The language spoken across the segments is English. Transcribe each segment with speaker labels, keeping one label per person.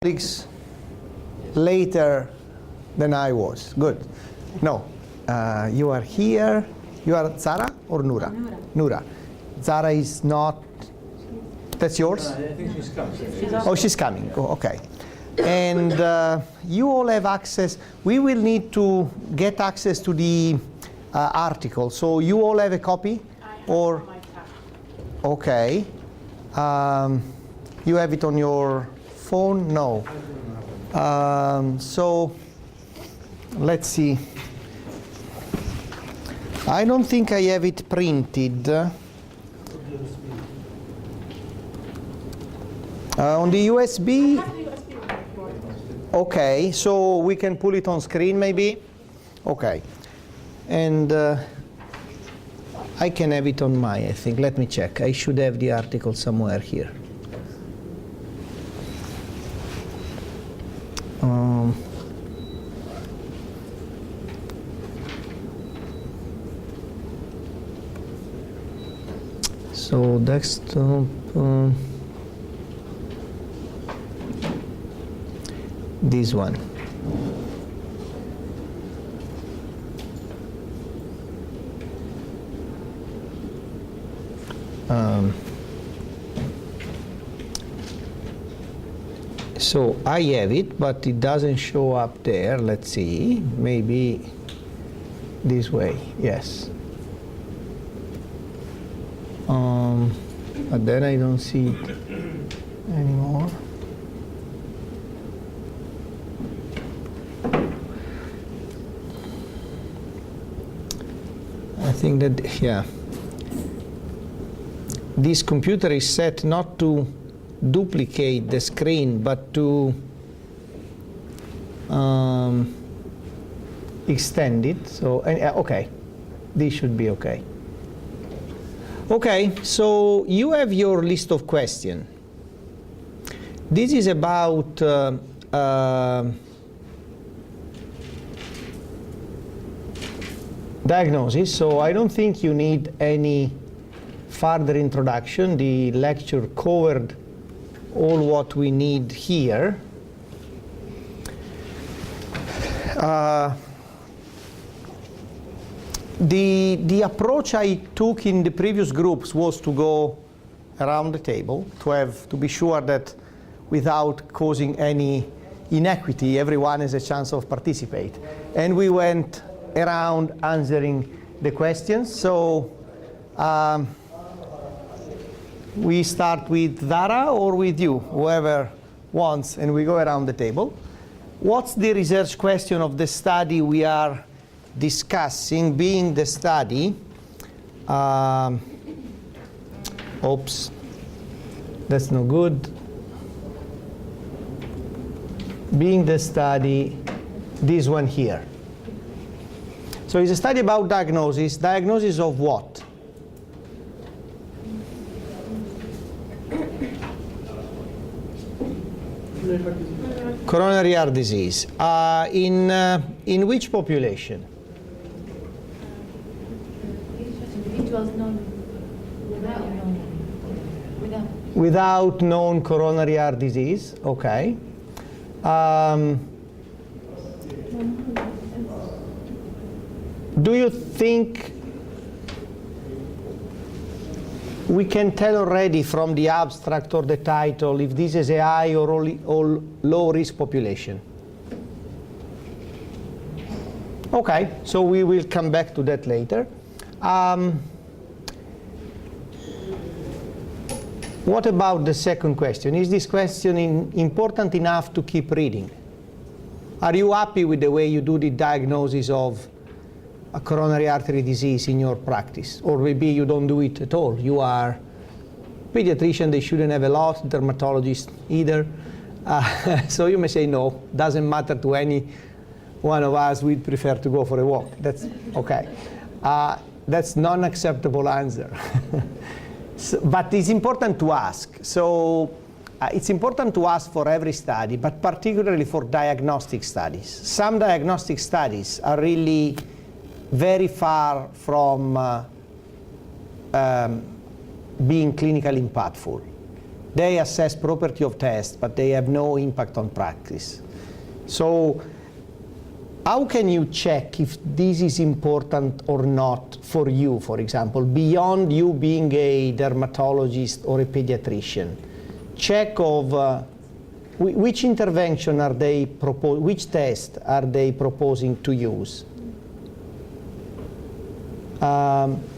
Speaker 1: colleagues later than I was. Good. No, you are here. You are Zara or Nura? Nura. Zara is not. That's yours?
Speaker 2: I think she's coming.
Speaker 1: Oh, she's coming. Oh, okay. And you all have access. We will need to get access to the article. So you all have a copy? Or okay. You have it on your phone? No. So let's see. I don't think I have it printed. On the USB? Okay, so we can pull it on screen maybe? Okay. And I can have it on I think. Let me check. I should have the article somewhere here. So desktop. This one. So I have it, but it doesn't show up there. Let's see. Maybe this way. Yes. But then I don't see it anymore. I think that, yeah. This computer is set not to duplicate the screen, but to extend it. So, okay, this should be okay. Okay, so you have your list of questions. This is about diagnosis, so I don't think you need any further introduction. The lecture covered all what we need here. The approach I took in the previous groups was to go around the table, to be sure that without causing any inequity, everyone has a chance of participate. And we went around answering the questions. So we start with Zara or with you, whoever wants, and we go around the table. What's the research question of the study we are discussing, being the study? Oops, that's no good. Being the study, this one here. So it's a study about diagnosis. Diagnosis of what? Coronary heart disease. In which population? Without known coronary heart disease. Okay. Do you think we can tell already from the abstract or the title if this is a high or low risk population? Okay, so we will come back to that later. What about the second question? Is this question important enough to keep reading? Are you happy with the way you do the diagnosis of a coronary artery disease in your practice? Or maybe you don't do it at all. You are pediatrician, they shouldn't have a lot, dermatologist either. So you may say no, doesn't matter to any one of us, we'd prefer to go for a walk. That's okay. That's non-acceptable answer. But it's important to ask. So it's important to ask for every study, but particularly for diagnostic studies. Some diagnostic studies are really very far from being clinically impactful. They assess property of tests, but they have no impact on practice. So how can you check if this is important or not for you, for example, beyond you being a dermatologist or a pediatrician? Check of which intervention are they which test are they proposing to use?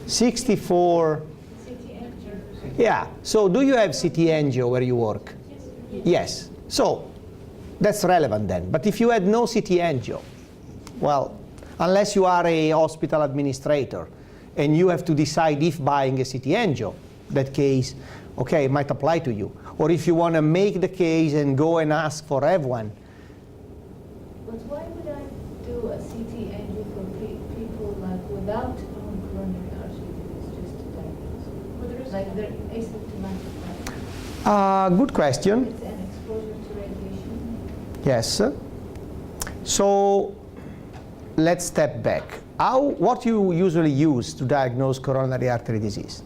Speaker 1: 64. Yeah, so do you have CT angio where you work? Yes. So that's relevant then. But if you had no CT angio, well, unless you are a hospital administrator and you have to decide if buying a CT angio, that case, okay, it might apply to you. Or if you want to make the case and go and ask for everyone.
Speaker 2: But why would I do a CT angio for people like without coronary artery disease just to diagnose? Like they're asymptomatic, right?
Speaker 1: Good question.
Speaker 2: It's an exposure to radiation.
Speaker 1: Yes. So let's step back. What you usually use to diagnose coronary artery disease?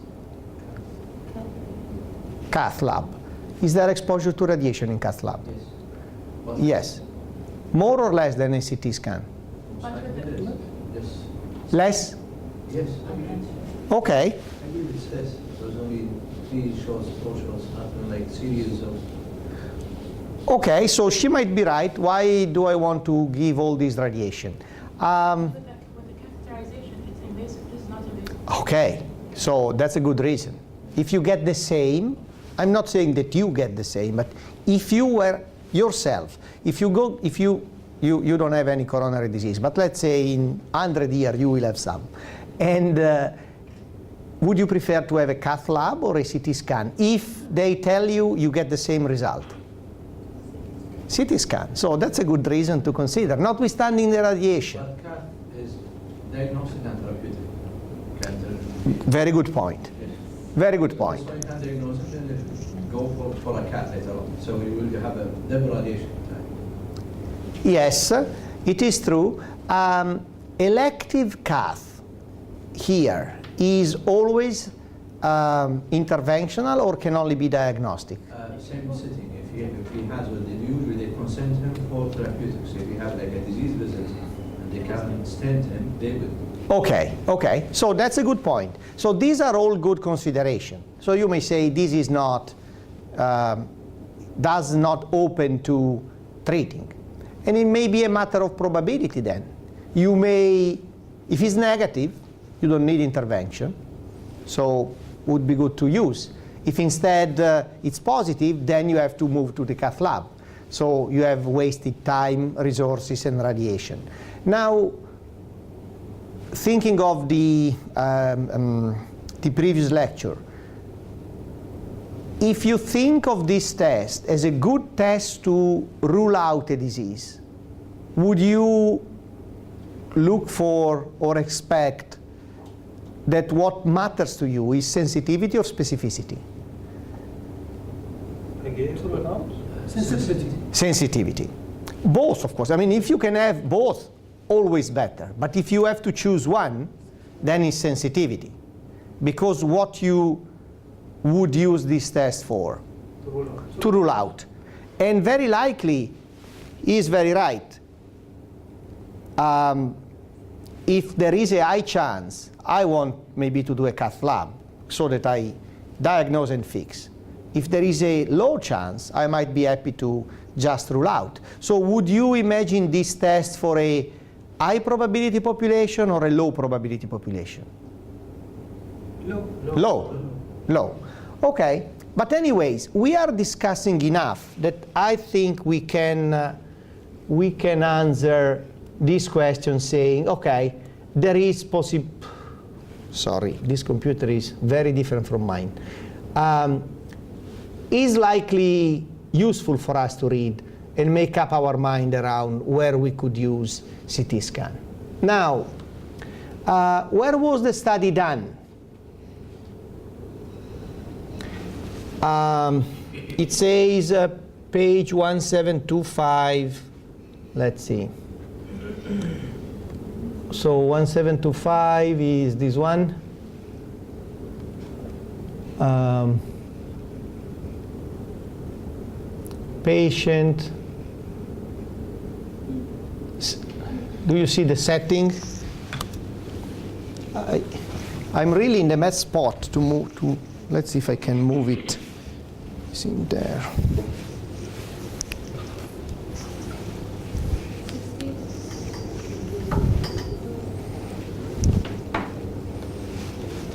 Speaker 1: Cath lab. Is there exposure to radiation in cath lab?
Speaker 3: Yes.
Speaker 1: Yes. More or less than a CT scan?
Speaker 3: Yes.
Speaker 1: Less?
Speaker 3: Yes.
Speaker 1: Okay.
Speaker 3: I give this test. There's only 3 shots, 4 shots, nothing like series of.
Speaker 1: Okay, so she might be right. Why do I want to give all this radiation?
Speaker 4: With the catheterization, it's invasive, it's not invasive.
Speaker 1: Okay, so that's a good reason. If you get the same, I'm not saying that you get the same, but if you were yourself, if you don't have any coronary disease, but let's say in 100 years you will have some, and would you prefer to have a cath lab or a CT scan? If they tell you you get the same result. CT scan, so that's a good reason to consider, notwithstanding the radiation.
Speaker 3: But cath is diagnostic and therapeutic.
Speaker 1: Very good point.
Speaker 3: Yes.
Speaker 1: Very good point.
Speaker 3: That's why you can diagnose it and then go for a cath later on. So you will have a double radiation time.
Speaker 1: Yes, it is true. Elective cath here is always interventional or can only be diagnostic?
Speaker 3: Same setting. If he has what they do, usually they consent him for therapeutics. If you have like a disease visit and they can stent him, they will.
Speaker 1: Okay, okay. So that's a good point. So these are all good consideration. So you may say this is not, does not open to treating. And it may be a matter of probability then. You may, if it's negative, you don't need intervention. So would be good to use. If instead it's positive, then you have to move to the cath lab. So you have wasted time, resources, and radiation. Now, thinking of the previous lecture, if you think of this test as a good test to rule out a disease, would you look for or expect that what matters to you is sensitivity or specificity?
Speaker 3: Sensitivity.
Speaker 1: Sensitivity. Both, of course. I mean, if you can have both, always better. But if you have to choose one, then it's sensitivity. Because what you would use this test for? To rule out. And very likely, he is very right. If there is a high chance, I want maybe to do a cath lab so that I diagnose and fix. If there is a low chance, I might be happy to just rule out. So would you imagine this test for a high probability population or a low probability population? Low. Okay. But anyways, we are discussing enough that I think we can answer this question saying, okay, there is sorry, this computer is very different from mine. Is likely useful for us to read and make up our mind around where we could use CT scan. Now, where was the study done? It says page 1725. Let's see. So 1725 is this one. patient. Do you see the setting? I'm really in the best spot to move to. Let's see if I can move it. It's in there.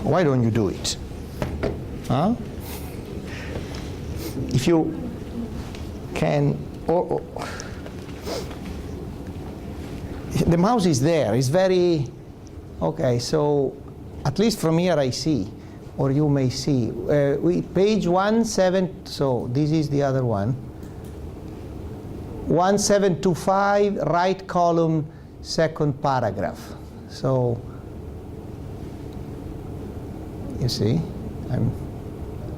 Speaker 1: Why don't you do it? Huh? If you can, the mouse is there. It's very, okay, so at least from here I see, or you may see. Page 17, so this is the other one. 1725, right column, second paragraph. So, you see,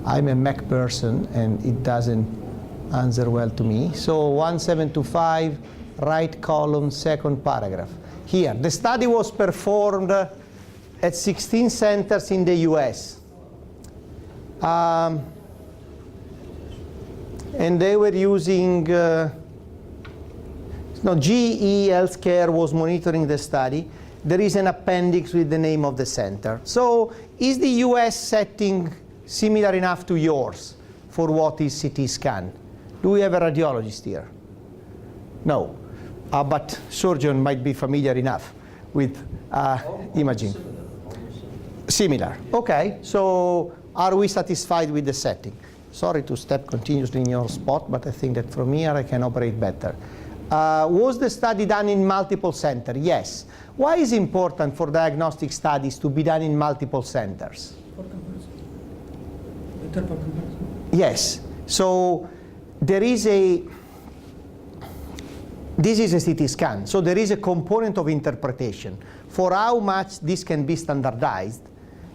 Speaker 1: I'm a Mac person and it doesn't answer well to me. So 1725, right column, second paragraph. Here, the study was performed at 16 centers in the US. And they were using, GE Healthcare was monitoring the study. There is an appendix with the name of the center. So is the US setting similar enough to yours for what is CT scan? Do we have a radiologist here? No, but surgeon might be familiar enough with imaging. Similar, okay, so are we satisfied with the setting? Sorry to step continuously in your spot, but I think that from here I can operate better. Was the study done in multiple centers? Yes. Why is it important for diagnostic studies to be done in multiple centers?
Speaker 5: For comparison. Better for comparison.
Speaker 1: Yes. So there is this is a CT scan, so there is a component of interpretation. For how much this can be standardized,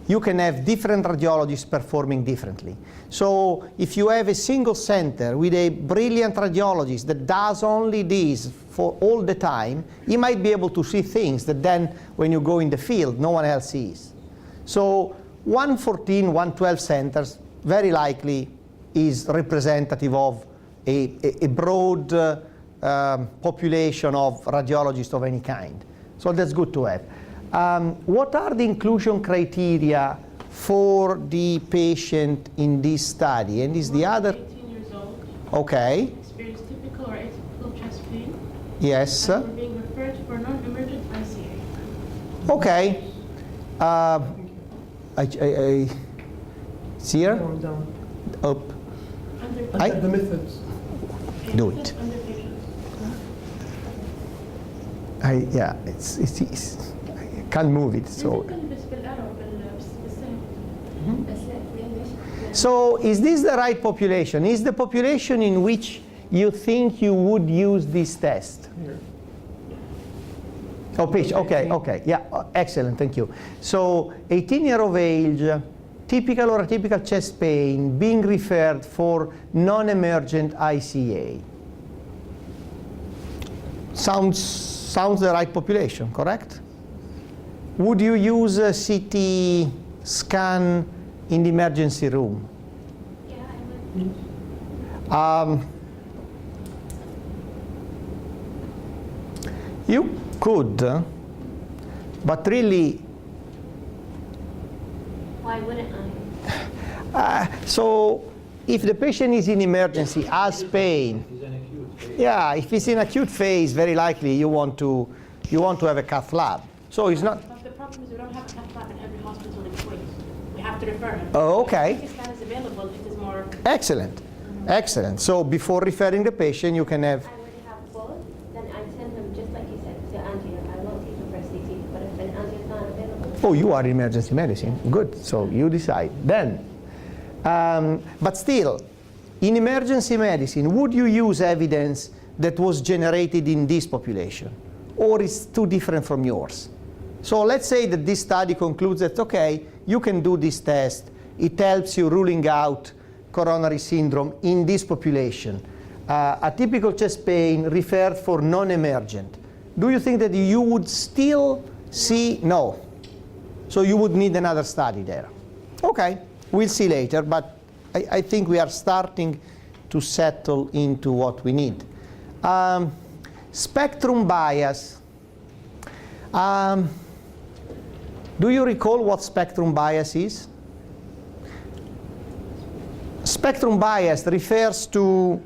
Speaker 1: you can have different radiologists performing differently. So if you have a single center with a brilliant radiologist that does only this for all the time, he might be able to see things that then when you go in the field, no one else sees. So 114, 112 centers very likely is representative of a broad population of radiologists of any kind. So that's good to have. What are the inclusion criteria for the patient in this study? And is the other?
Speaker 4: 18 years old.
Speaker 1: Okay.
Speaker 4: Experience typical or atypical chest pain.
Speaker 1: Yes.
Speaker 4: And we're being referred for non-emergent ICA.
Speaker 1: Okay. It's here.
Speaker 5: Or down.
Speaker 1: Up.
Speaker 4: Under
Speaker 1: I-
Speaker 5: The methods.
Speaker 1: Do it.
Speaker 4: Under patients.
Speaker 1: Yeah. It's I can't move it. So.
Speaker 4: ممكن بس بالأرو بالسهم.
Speaker 1: So is this the right population? Is the population in which you think you would use this test?
Speaker 5: Here.
Speaker 1: Oh, pitch. Okay, okay. Yeah, excellent. Thank you. So 18 years of age, typical or atypical chest pain, being referred for non-emergent ICA. Sounds the right population, correct? Would you use a CT scan in the emergency room?
Speaker 4: Yeah, I would.
Speaker 1: You could, but really,
Speaker 6: Why wouldn't I?
Speaker 1: so if the patient is in emergency, has pain,
Speaker 3: It's an acute phase.
Speaker 1: yeah, if it's in acute phase, very likely you want to have a cath lab. So it's not.
Speaker 4: But the problem is we don't have a cath lab in every hospital in Kuwait. We have to refer him.
Speaker 1: Oh, okay.
Speaker 4: If scan is available, it is more.
Speaker 1: Excellent, excellent. So before referring the patient, you can have.
Speaker 6: I would have both, then I'd send them, just like you said, to angio. I won't take them for CT, but if an angio is not available,
Speaker 1: Oh, you are in emergency medicine. Good. So you decide. Then, but still, in emergency medicine, would you use evidence that was generated in this population, or is too different from yours? So let's say that this study concludes that, okay, you can do this test. It helps you ruling out coronary syndrome in this population. Atypical chest pain referred for non-emergent. Do you think that you would still see? No. So you would need another study there. Okay, we'll see later, but I think we are starting to settle into what we need. Spectrum bias. Do you recall what spectrum bias is? Spectrum bias refers to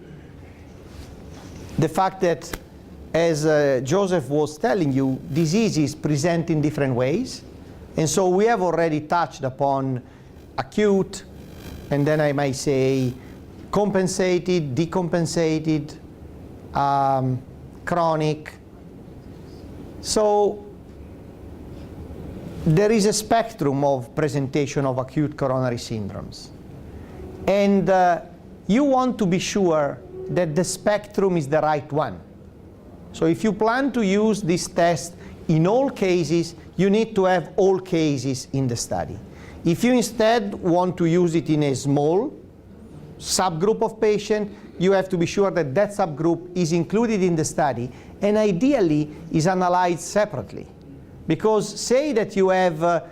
Speaker 1: the fact that, as Joseph was telling you, diseases present in different ways. And so we have already touched upon acute, and then I might say compensated, decompensated, chronic. So there is a spectrum of presentation of acute coronary syndromes. And you want to be sure that the spectrum is the right one. So if you plan to use this test in all cases, you need to have all cases in the study. If you instead want to use it in a small subgroup of patients, you have to be sure that that subgroup is included in the study and ideally is analyzed separately. Because say that you have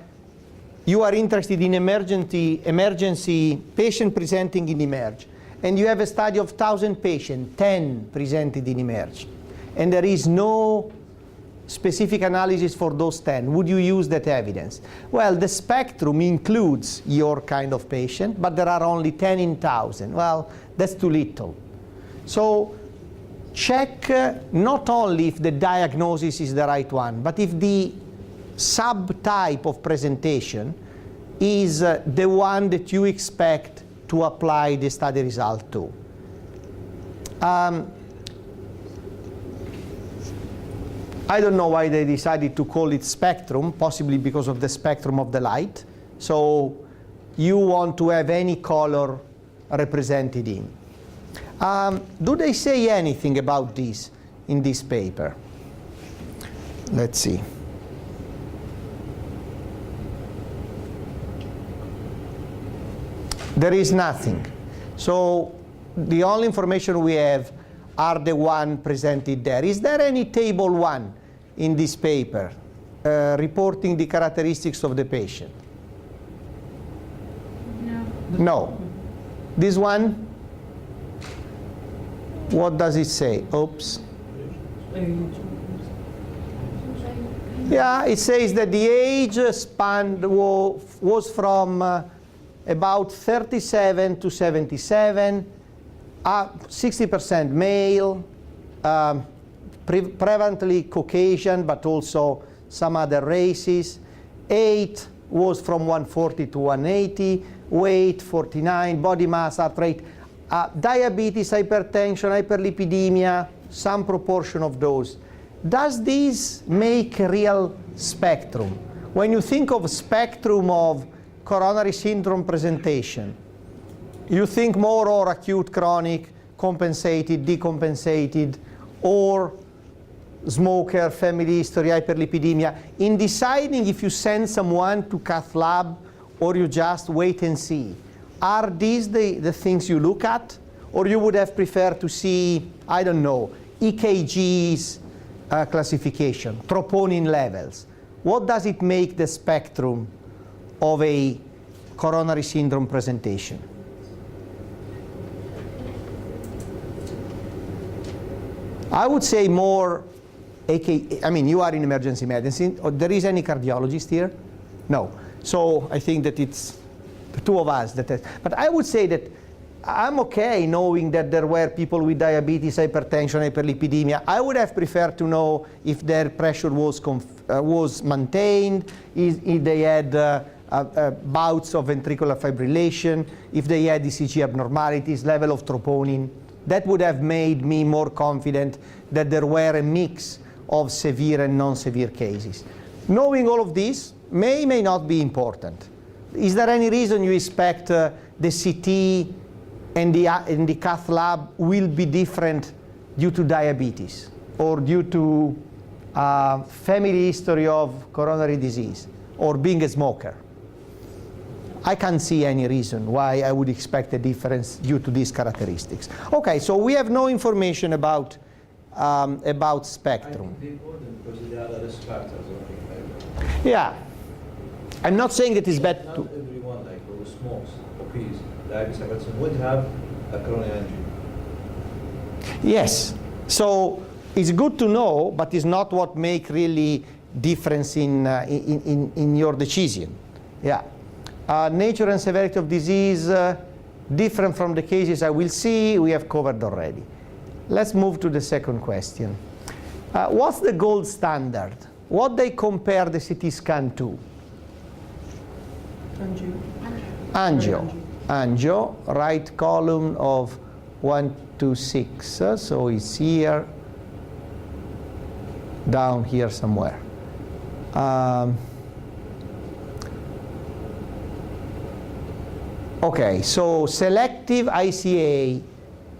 Speaker 1: you are interested in emergency patient presenting in eMERGE, and you have a study of 1,000 patients, 10 presented in eMERGE, and there is no specific analysis for those 10. Would you use that evidence? Well, the spectrum includes your kind of patient, but there are only 10 in 1,000. Well, that's too little. So check not only if the diagnosis is the right one, but if the subtype of presentation is the one that you expect to apply the study result to. I don't know why they decided to call it spectrum, possibly because of the spectrum of the light. So you want to have any color represented in. Do they say anything about this in this paper? Let's see. There is nothing. So the only information we have are the one presented there. Is there any table 1 in this paper reporting the characteristics of the patient?
Speaker 4: No.
Speaker 1: No. This one? What does it say? Oops. Yeah, it says that the age span was from about 37 to 77, 60% male, prevalently Caucasian, but also some other races. Age was from 140 to 180, weight 49, body mass, heart rate, diabetes, hypertension, hyperlipidemia, some proportion of those. Does this make a real spectrum? When you think of spectrum of coronary syndrome presentation, you think more or acute, chronic, compensated, decompensated, or smoker, family history, hyperlipidemia. In deciding if you send someone to cath lab or you just wait and see, are these the things you look at? Or you would have preferred to see, I don't know, EKG's classification, troponin levels. What does it make the spectrum of a coronary syndrome presentation? I would say more, I mean, you are in emergency medicine. Or there is any cardiologist here? No. So I think that it's the two of us. But I would say that I'm okay knowing that there were people with diabetes, hypertension, hyperlipidemia. I would have preferred to know if their pressure was maintained, if they had bouts of ventricular fibrillation, if they had ECG abnormalities, level of troponin. That would have made me more confident that there were a mix of severe and non-severe cases. Knowing all of this may not be important. Is there any reason you expect the CT and the cath lab will be different due to diabetes or due to family history of coronary disease or being a smoker? I can't see any reason why I would expect a difference due to these characteristics. Okay, so we have no information about spectrum.
Speaker 3: I think they important because there are risk factors.
Speaker 1: Yeah, I'm not saying that it's bad
Speaker 3: Not
Speaker 1: to.
Speaker 3: everyone like who smokes, obese, diabetes, hypertension would have a coronary angiogram.
Speaker 1: Yes. So it's good to know, but it's not what make really difference in your decision. Yeah. Nature and severity of disease, different from the cases I will see, we have covered already. Let's move to the second question. What's the gold standard? What they compare the CT scan to? Angio. Angio, right column of 1 to 6. So it's here, down here somewhere. Okay, so selective ICA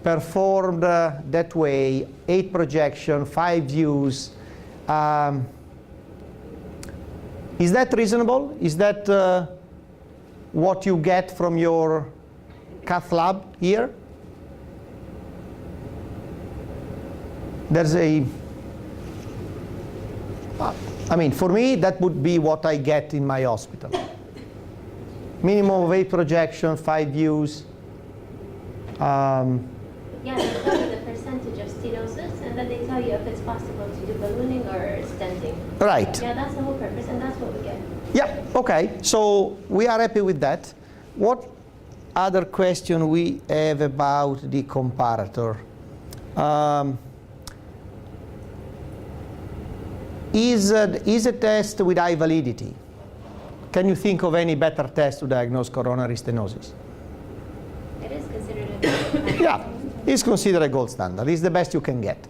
Speaker 1: performed that way, 8 projection, 5 views. Is that reasonable? Is that what you get from your cath lab here? There's a, I mean, for me, that would be what I get in my hospital. Minimum of 8 projection, 5 views.
Speaker 6: Yeah, they tell you the percentage of stenosis, and then they tell you if it's possible to do ballooning or stenting.
Speaker 1: Right.
Speaker 6: Yeah, that's the whole purpose, and that's what we get.
Speaker 1: Yeah, okay. So we are happy with that. What other question we have about the comparator? Is a test with high validity? Can you think of any better test to diagnose coronary stenosis?
Speaker 6: It is considered a test.
Speaker 1: Yeah, it's considered a gold standard. It's the best you can get.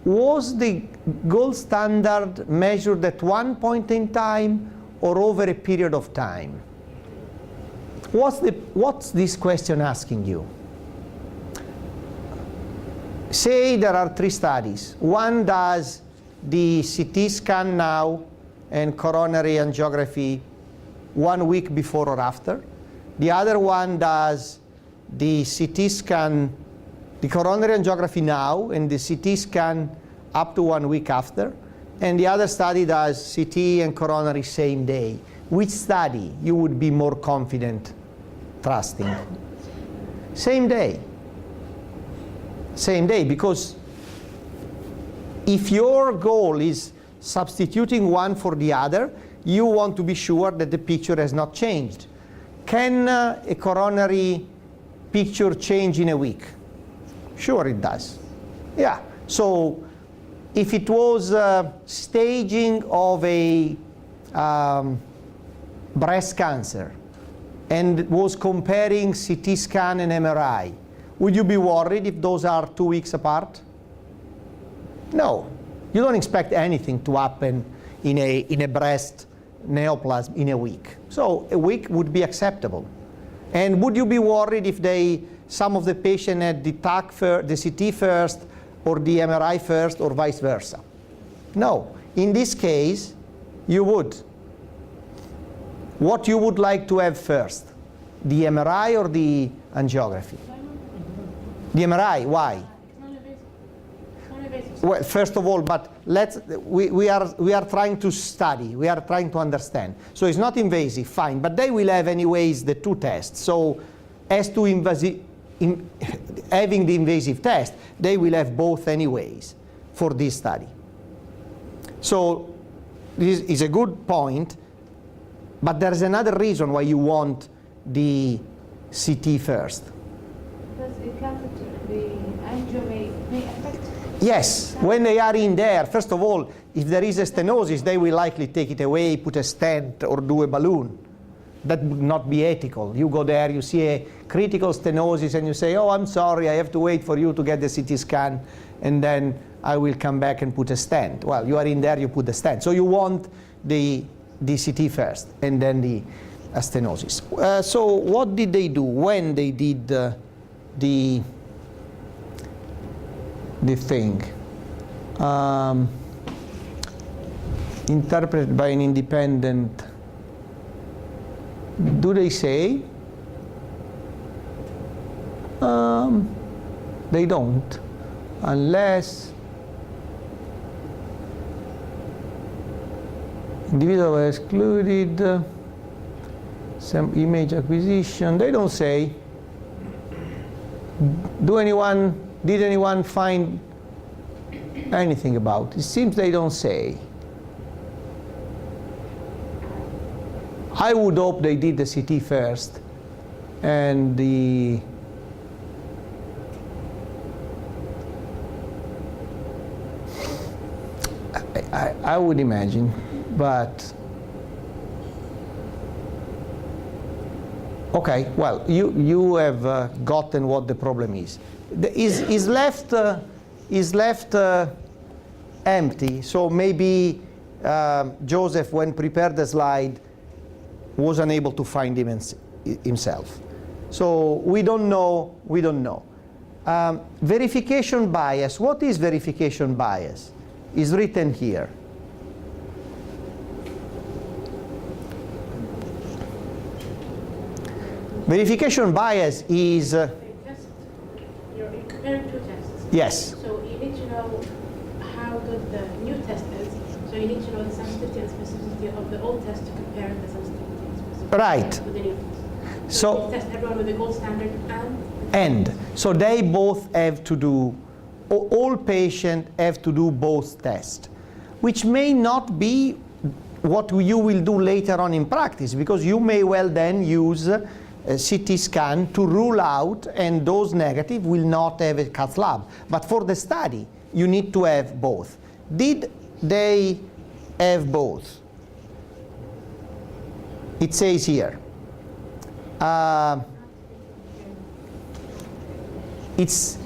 Speaker 1: Was the gold standard measured at one point in time or over a period of time? What's this question asking you? Say there are 3 studies. One does the CT scan now and coronary angiography 1 week before or after. The other one does the CT scan, the coronary angiography now and the CT scan up to 1 week after. And the other study does CT and coronary same day. Which study you would be more confident trusting? Same day. Same day, because if your goal is substituting one for the other, you want to be sure that the picture has not changed. Can a coronary picture change in a week? Sure it does. Yeah, so if it was staging of a breast cancer and was comparing CT scan and MRI, would you be worried if those are 2 weeks apart? No. You don't expect anything to happen in a breast neoplasm in a week. So a week would be acceptable. And would you be worried if some of the patient had the CT first or the MRI first or vice versa? No. In this case, you would. What you would like to have first? The MRI or the angiography? The MRI, why? Well, first of all, but we are trying to study, we are trying to understand. So it's not invasive, fine, but they will have anyways the 2 tests. So as to having the invasive test, they will have both anyways for this study. So this is a good point, but there's another reason why you want the CT first.
Speaker 2: Because the catheter, the angio may affect.
Speaker 1: Yes, when they are in there, first of all, if there is a stenosis, they will likely take it away, put a stent, or do a balloon. That would not be ethical. You go there, you see a critical stenosis, and you say, oh, I'm sorry, I have to wait for you to get the CT scan, and then I will come back and put a stent. Well, you are in there, you put the stent. So you want the CT first, and then the stenosis. So what did they do when they did the thing? Interpreted by an independent, do they say? They don't, unless individual were excluded, some image acquisition, they don't say. Did anyone find anything about? It seems they don't say. I would hope they did the CT first, and the I would imagine, but okay. Well, you have gotten what the problem is. Is left empty. So maybe Joseph, when prepared the slide, was unable to find him himself. So we don't know. We don't know. Verification bias. What is verification bias? Is written here. Verification bias is
Speaker 4: Test. You're comparing two tests.
Speaker 1: yes.
Speaker 4: So you need to know how good the new test is. So you need to know the sensitivity and specificity of the old test to compare the sensitivity and specificity
Speaker 1: Right.
Speaker 4: with the new test.
Speaker 1: So
Speaker 4: you test everyone with the gold standard and
Speaker 1: so they both have to do. All patients have to do both tests, which may not be what you will do later on in practice, because you may well then use a CT scan to rule out, and those negative will not have a cath lab. But for the study, you need to have both. Did they have both? It says here. It's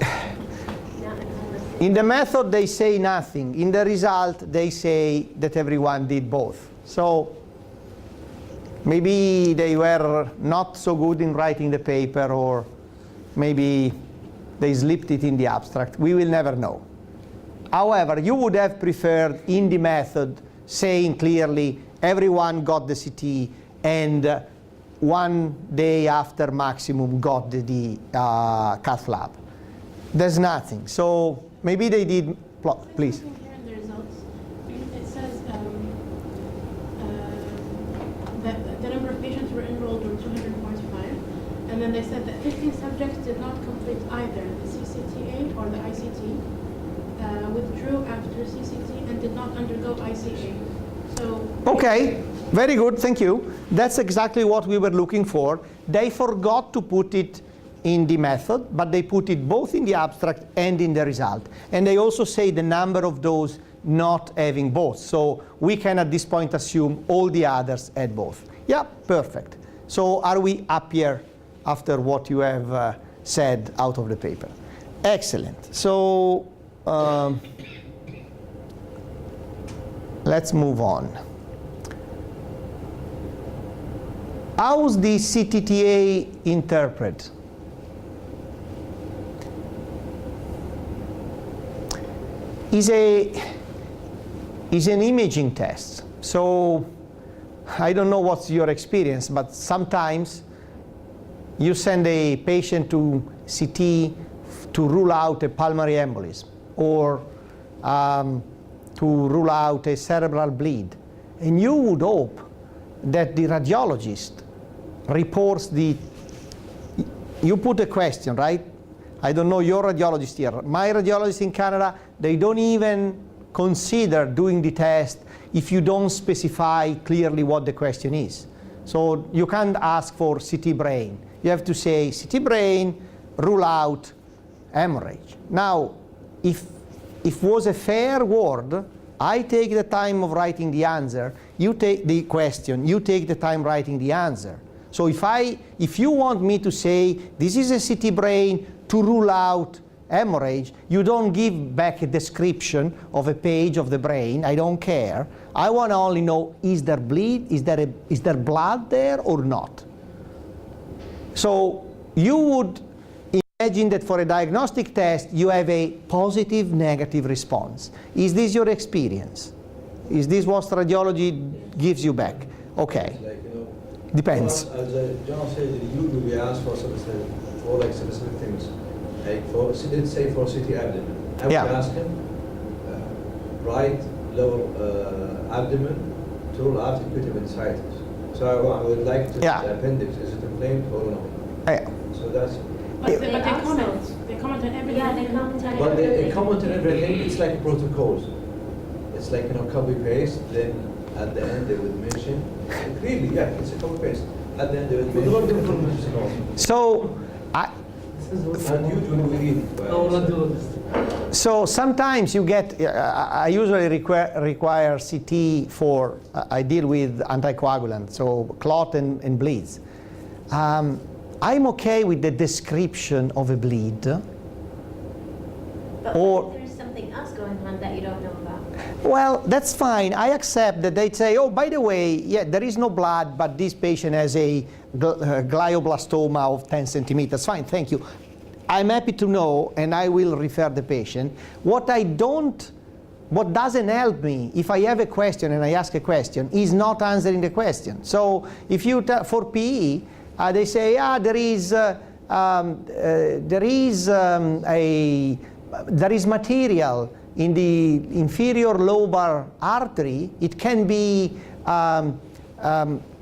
Speaker 1: in the method they say nothing. In the result they say that everyone did both. So maybe they were not so good in writing the paper, or maybe they slipped it in the abstract. We will never know. However, you would have preferred in the method saying clearly everyone got the CT and 1 day after maximum got the cath lab. There's nothing. So maybe they did, please.
Speaker 4: Here in the results, it says that the number of patients who were enrolled were 245, and then they said that 15 subjects did not complete either the CCTA or the ICT, withdrew after CCT, and did not undergo ICA. So
Speaker 1: Okay, very good, thank you. That's exactly what we were looking for. They forgot to put it in the method, but they put it both in the abstract and in the result. And they also say the number of those not having both. So we can at this point assume all the others had both. Yeah, perfect. So are we happier after what you have said out of the paper? Excellent. So let's move on. How's the CTTA interpret? Is an imaging test. So I don't know what's your experience, but sometimes you send a patient to CT to rule out a pulmonary embolism, or to rule out a cerebral bleed. And you would hope that the radiologist reports you put a question, right? I don't know your radiologist here. My radiologist in Canada, they don't even consider doing the test if you don't specify clearly what the question is. So you can't ask for CT brain. You have to say CT brain, rule out hemorrhage. Now, if was a fair word, I take the time of writing the answer, you take the question, you take the time writing the answer. So if you want me to say this is a CT brain to rule out hemorrhage, you don't give back a description of a page of the brain. I don't care. I want to only know, is there bleed? Is there blood there or not? So you would imagine that for a diagnostic test you have a positive, negative response. Is this your experience? Is this what radiology gives you back? Okay. Depends.
Speaker 7: As John said, usually we ask for specific things. Like let's say for CT abdomen, I would ask him right lower abdomen to rule out acute appendicitis. So I would like to the appendix, is it inflamed or not?
Speaker 1: Yeah.
Speaker 7: So that's
Speaker 4: But they
Speaker 6: They also-
Speaker 4: comment. They comment on everything.
Speaker 6: Yeah, they comment on
Speaker 7: But they
Speaker 6: everything.
Speaker 7: comment on everything, it's like protocols. It's like, copy paste, then at the end they would mention, really, yeah, it's a copy paste. At the end they would
Speaker 5: For the word
Speaker 7: mention.
Speaker 5: information.
Speaker 1: So,
Speaker 5: This is what.
Speaker 7: And usually we read.
Speaker 5: No, we're not doing this.
Speaker 1: so sometimes you get, I usually require CT for, I deal with anticoagulant, so clot and bleeds. I'm okay with the description of a bleed.
Speaker 6: But
Speaker 1: or-
Speaker 6: what if there's something else going on that you don't know about?
Speaker 1: Well, that's fine. I accept that they say, oh, by the way, yeah, there is no blood, but this patient has a glioblastoma of 10 centimeters. Fine, thank you. I'm happy to know, and I will refer the patient. What doesn't help me, if I have a question and I ask a question, is not answering the question. So if you, for PE, they say, there is material in the inferior lobar artery. It can be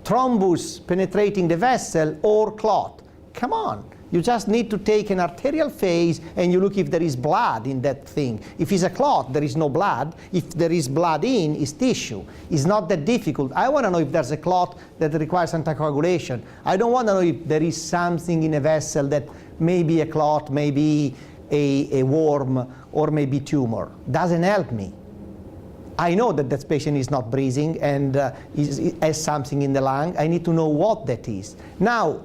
Speaker 1: thrombus penetrating the vessel or clot. Come on. You just need to take an arterial phase and you look if there is blood in that thing. If it's a clot, there is no blood. If there is blood it's tissue. It's not that difficult. I want to know if there's a clot that requires anticoagulation. I don't want to know if there is something in a vessel that may be a clot, maybe a worm, or maybe tumor. Doesn't help me. I know that that patient is not breathing and has something in the lung. I need to know what that is. Now,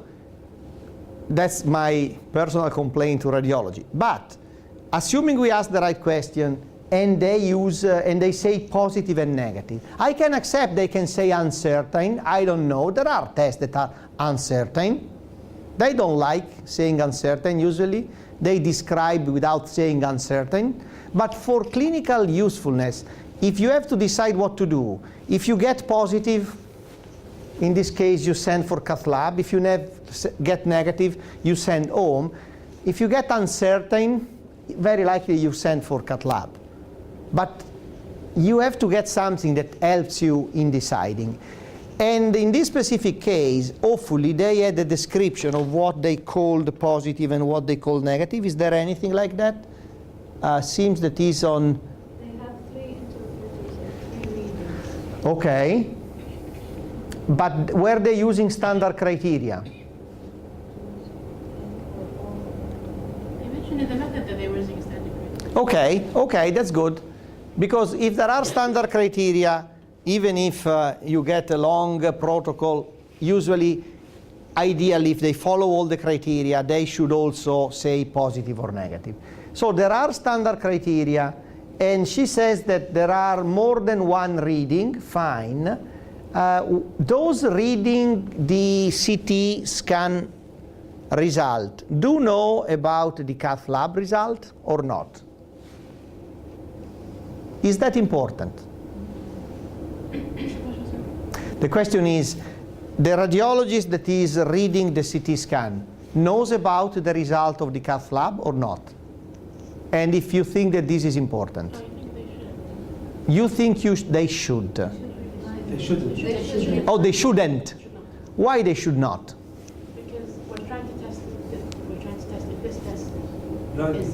Speaker 1: that's my personal complaint to radiology. But assuming we ask the right question and they use and they say positive and negative, I can accept they can say uncertain. I don't know. There are tests that are uncertain. They don't like saying uncertain usually. They describe without saying uncertain. But for clinical usefulness, if you have to decide what to do, if you get positive, in this case, you send for cath lab. If you get negative, you send home. If you get uncertain, very likely you send for cath lab. But you have to get something that helps you in deciding. And in this specific case, hopefully, they had a description of what they called positive and what they called negative. Is there anything like that? Seems that is on.
Speaker 2: They have 3 interpreters, 3 readings.
Speaker 1: Okay. But were they using standard criteria?
Speaker 4: They mentioned in the method that they were using standard criteria.
Speaker 1: Okay, that's good. Because if there are standard criteria, even if you get a long protocol, usually, ideally, if they follow all the criteria, they should also say positive or negative. So there are standard criteria, and she says that there are more than one reading, fine. Those reading the CT scan result, do you know about the cath lab result or not? Is that important? The question is, the radiologist that is reading the CT scan knows about the result of the cath lab or not? And if you think that this is important.
Speaker 4: I think they should.
Speaker 1: You think they should?
Speaker 5: They shouldn't.
Speaker 2: They should.
Speaker 1: Oh, they shouldn't.
Speaker 4: Should not.
Speaker 1: Why they should not?
Speaker 4: Because we're trying to test if this test
Speaker 5: Right.
Speaker 4: is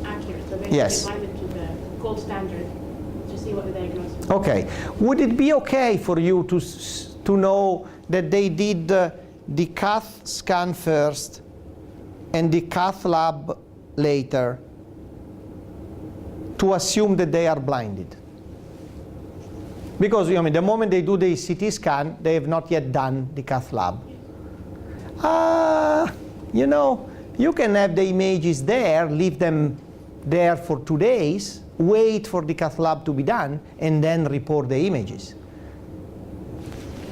Speaker 4: accurate. So basically
Speaker 1: Yes.
Speaker 4: bind it to the gold standard to see what the diagnosis is.
Speaker 1: Okay. Would it be okay for you to know that they did the cath scan first and the cath lab later, to assume that they are blinded? Because the moment they do the CT scan, they have not yet done the cath lab. You can have the images there, leave them there for 2 days, wait for the cath lab to be done, and then report the images.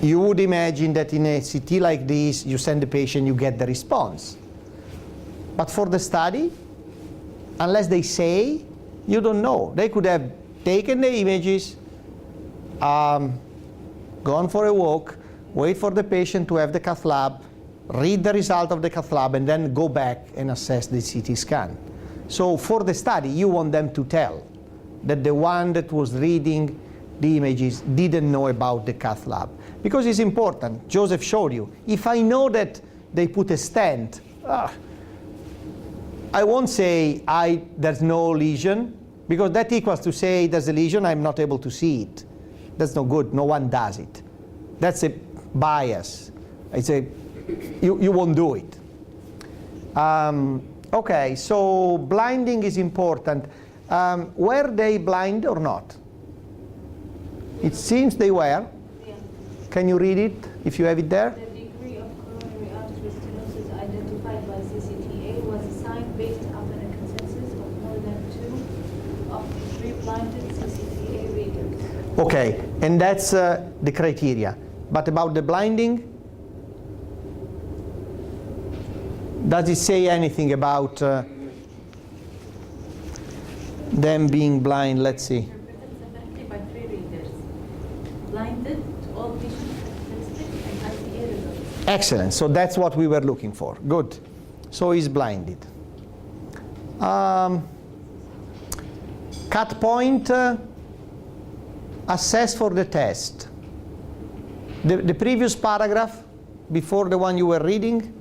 Speaker 1: You would imagine that in a CT like this, you send the patient, you get the response. But for the study, unless they say, you don't know. They could have taken the images, gone for a walk, wait for the patient to have the cath lab, read the result of the cath lab, and then go back and assess the CT scan. So for the study, you want them to tell that the one that was reading the images didn't know about the cath lab. Because it's important. Joseph showed you. If I know that they put a stent I won't say there's no lesion, because that equals to say there's a lesion, I'm not able to see it. That's no good, no one does it. That's a bias. You won't do it. Okay, so blinding is important. Were they blind or not? It seems they were.
Speaker 2: Yeah.
Speaker 1: Can you read it, if you have it there?
Speaker 2: The degree of coronary artery stenosis identified by CCTA was assigned based upon a consensus of more than 2 of the 3 blinded CCTA readers.
Speaker 1: Okay, and that's the criteria. But about the blinding, does it say anything about them being blind? Let's see.
Speaker 2: Interpreted by 3 readers, blinded to all patient characteristics and ICA results.
Speaker 1: Excellent. So that's what we were looking for. Good. So he's blinded. Cut point assess for the test. The previous paragraph, before the one you were reading,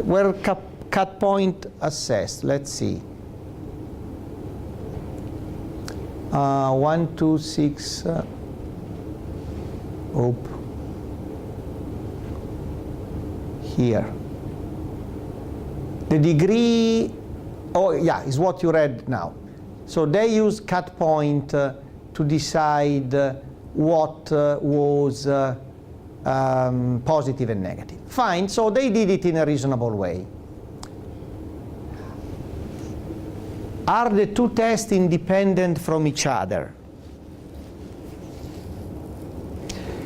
Speaker 1: where cut point assessed. Let's see. 1, 2, 6. Here. The degree, oh yeah, is what you read now. So they use cut point to decide what was positive and negative. Fine, so they did it in a reasonable way. Are the 2 tests independent from each other?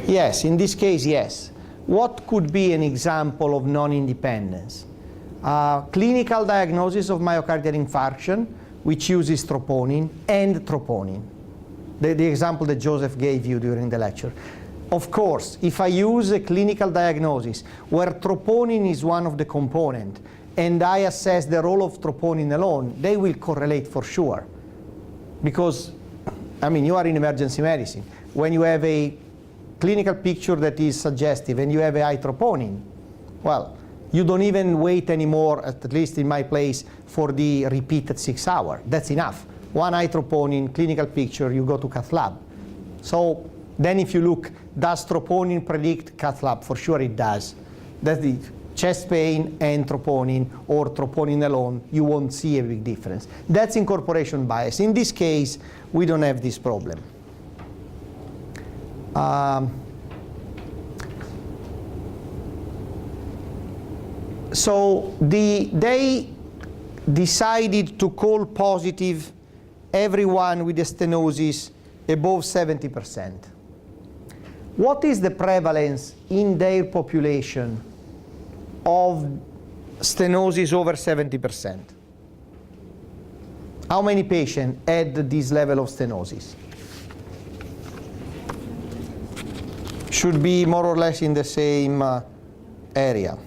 Speaker 1: Yes, in this case, yes. What could be an example of non-independence? Clinical diagnosis of myocardial infarction, which uses troponin and troponin. The example that Joseph gave you during the lecture. Of course, if I use a clinical diagnosis where troponin is one of the components, and I assess the role of troponin alone, they will correlate for sure. Because, I mean, you are in emergency medicine. When you have a clinical picture that is suggestive and you have a high troponin, well, you don't even wait anymore, at least in my place, for the repeated 6 hours. That's enough. 1 high troponin, clinical picture, you go to cath lab. So then if you look, does troponin predict cath lab? For sure it does. That's the chest pain and troponin, or troponin alone, you won't see a big difference. That's incorporation bias. In this case, we don't have this problem. So they decided to call positive everyone with a stenosis above 70%. What is the prevalence in their population of stenosis over 70%? How many patients had this level of stenosis? Should be more or less in the same area.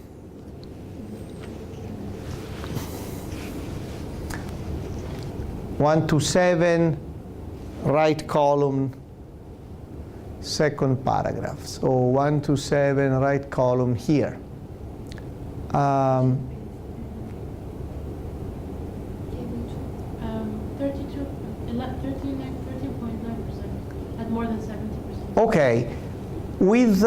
Speaker 1: One to 7, right column, second paragraph. So 1 to 7, right column here.
Speaker 4: 13.9% at more than 70%.
Speaker 1: Okay, with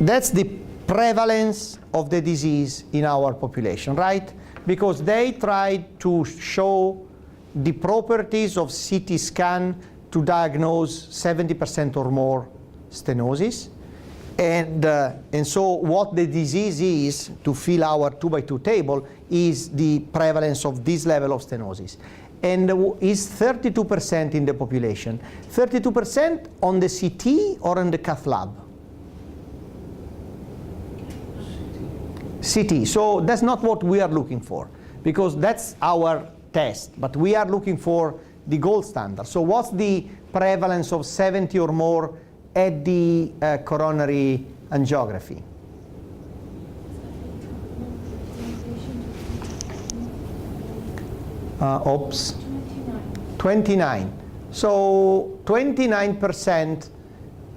Speaker 1: that's the prevalence of the disease in our population, right? Because they tried to show the properties of CT scan to diagnose 70% or more stenosis. And so what the disease is, to fill our 2x2 table, is the prevalence of this level of stenosis. And is 32% in the population. 32% on the CT or on the cath lab? CT. So that's not what we are looking for, because that's our test. But we are looking for the gold standard. So what's the prevalence of 70 or more at the coronary angiography? Oops. 29. So 29%,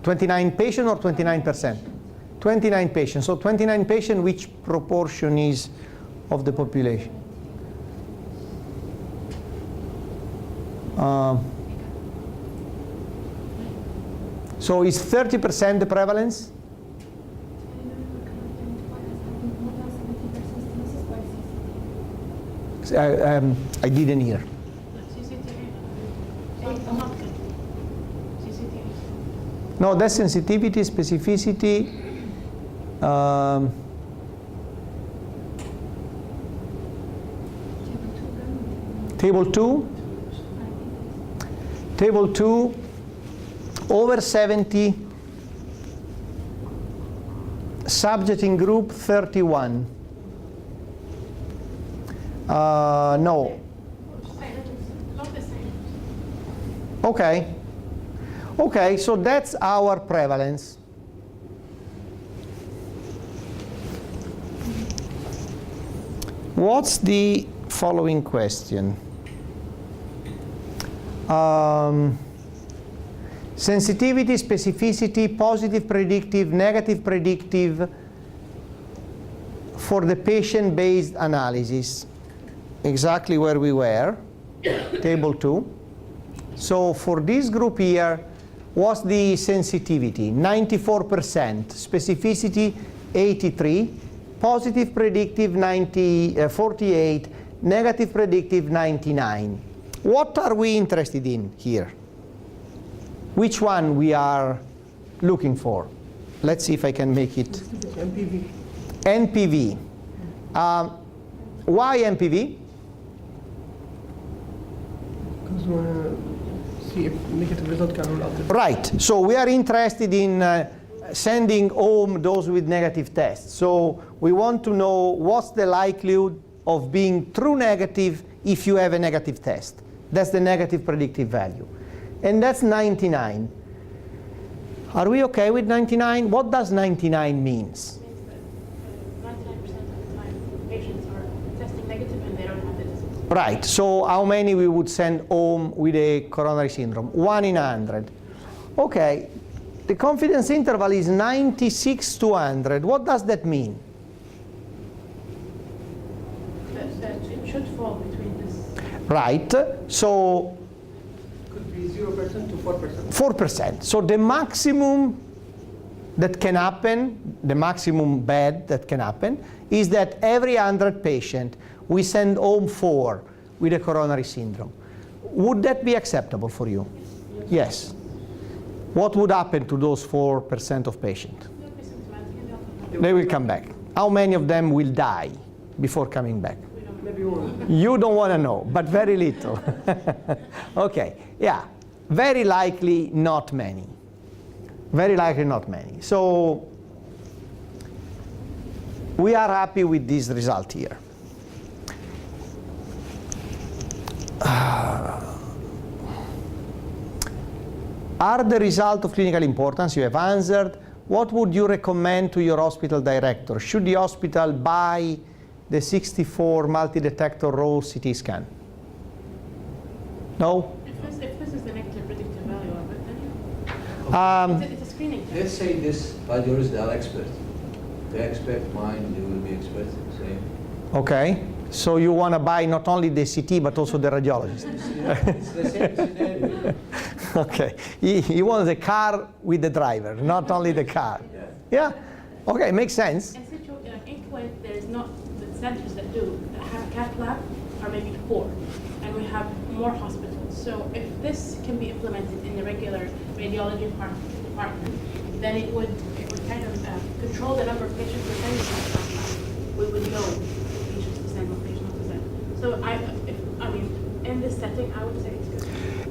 Speaker 1: 29 patient or 29%? 29 patients. So 29 patients, which proportion is of the population? So is 30% the prevalence? I didn't hear. No, that's sensitivity, specificity. Table 2. Table 2, over 70, subject in group 31. No.
Speaker 4: Not the same.
Speaker 1: Okay. Okay, so that's our prevalence. What's the following question? Sensitivity, specificity, positive predictive, negative predictive for the patient-based analysis. Exactly where we were, table 2. So for this group here, what's the sensitivity? 94%, specificity 83, positive predictive 48, negative predictive 99. What are we interested in here? Which one we are looking for? Let's see if I can make it.
Speaker 5: MPV.
Speaker 1: NPV. Why NPV?
Speaker 5: Because we want to see if negative result can rule out the
Speaker 1: Right. So we are interested in sending home those with negative tests. So we want to know what's the likelihood of being true negative if you have a negative test. That's the negative predictive value. And that's 99. Are we okay with 99? What does 99 means?
Speaker 4: Means that 99% of the time patients are testing negative and they don't have the disease.
Speaker 1: Right, so how many we would send home with a coronary syndrome? 1 in 100. Okay, the confidence interval is 96 to 100. What does that mean?
Speaker 4: That it should fall between this.
Speaker 1: Right, so
Speaker 5: could be 0% to 4%.
Speaker 1: 4%. So the maximum that can happen, the maximum bad that can happen, is that every 100 patient we send home 4 with a coronary syndrome. Would that be acceptable for you? Yes. What would happen to those 4% of patients?
Speaker 4: They'll be symptomatic and they'll come back.
Speaker 1: They will come back. How many of them will die before coming back?
Speaker 4: We don't know.
Speaker 5: Maybe one.
Speaker 1: You don't want to know, but very little. Okay, yeah. Very likely not many. Very likely not many. So we are happy with this result here. Are the results of clinical importance? You have answered. What would you recommend to your hospital director? Should the hospital buy the 64 multi-detector row CT scan? No?
Speaker 4: If this is the negative predictive value of it, then it's a screening test.
Speaker 7: Let's say this radiologist, they are expert. They expect mine, they will be expert. Same.
Speaker 1: Okay. So you want to buy not only the CT but also the radiologist.
Speaker 7: It's the same scenario.
Speaker 1: Okay. He wants the car with the driver, not only the car.
Speaker 7: Yeah.
Speaker 1: Yeah? Okay, makes sense.
Speaker 4: In Kuwait, there is not the centers that have a cath lab are maybe 4, and we have more hospitals. So if this can be implemented in the regular radiology department, then it would kind of control the number of patients we're sending to the cath lab. We would know what patients to send, what patients not to send. So I mean, in this setting, I would say it's good.